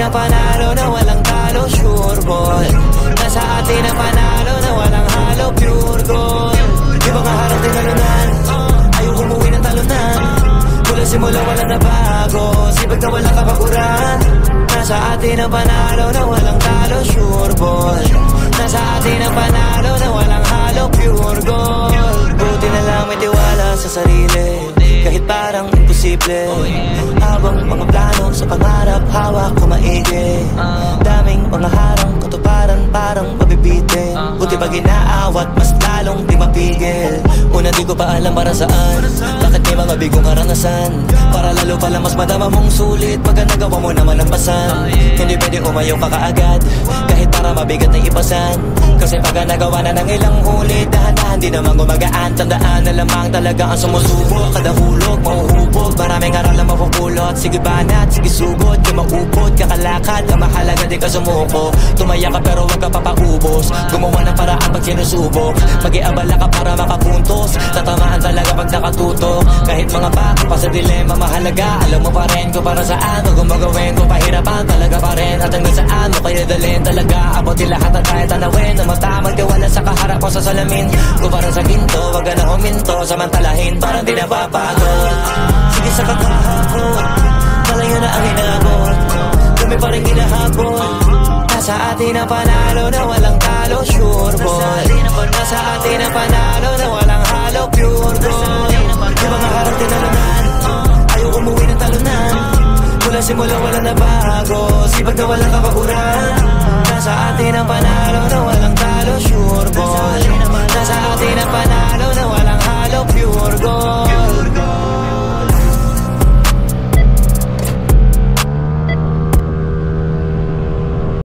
ang panalo na walang talo, sure ball. Nasa atin ang panalo na walang halo, pure gold. Di ba kaharap din talunan? Ayaw umuwi ng talunan. Mula simula wala na bago, sipag na walang kapaguran. Nasa atin ang panalo na walang talo, sure ball. Nasa atin ang panalo na walang halo, pure gold. Buti na lang may tiwala sa sarili, kahit parang imposible. Habang mga plano sa pangarap, hawak ko maigi. Daming mga harang, katuparan parang mabibitin. Buti pag inaawat, mas lalong di mapigil. Una di ko pa alam para saan, bakit may mga bigong karanasan. Para lalo pala mas madama mong sulit pagka nagawa mo naman ang pasan. Hindi pwede umayaw ka kaagad, kahit para mabigat na ipasan. Kasi pagka nagawa na ng ilang ulit, dahan-dahan di naman gumagaan. Tandaan na lamang talaga ang sumusubok. Kada hulog, mauhubog, maraming aral na mapupulot. Sige banat, sige sugod, di maupot, kakalakad. Ang mahalaga di ka sumuko, tumaya ka pero wag ka papaubos. Gumawa ng paraan pag sinusubok, mag-iabala ka para makapuntos. Tatamaan talaga pag nakatutok, kahit mga bako pa sa dilema mahalaga. Alam mo pa rin ko para saan o gumagawin ko, pahirapan talaga pa rin. At hanggang saan mo kaya dalhin talaga, abot lahat na tayo tanawin. Na mata magtiwala sa kaharap ko sa salamin. Kung parang sa ginto, wag ka na huminto, samantalahin parang di napapagod. Sige sa kakahapon, malayo na ang inabot, kami pa rin hinahabol. Nasa atin ang panalo na walang talo, sure ball. Nasa atin ang panalo na walang halo, pure gold. Di mga harap tinalunan, ayaw umuwi ng talunan. Mula simula wala na bago, sipag na walang kapaguran. Nasa atin ang panalo na walang talo, sure ball. Nasa atin ang panalo na walang halo, pure gold.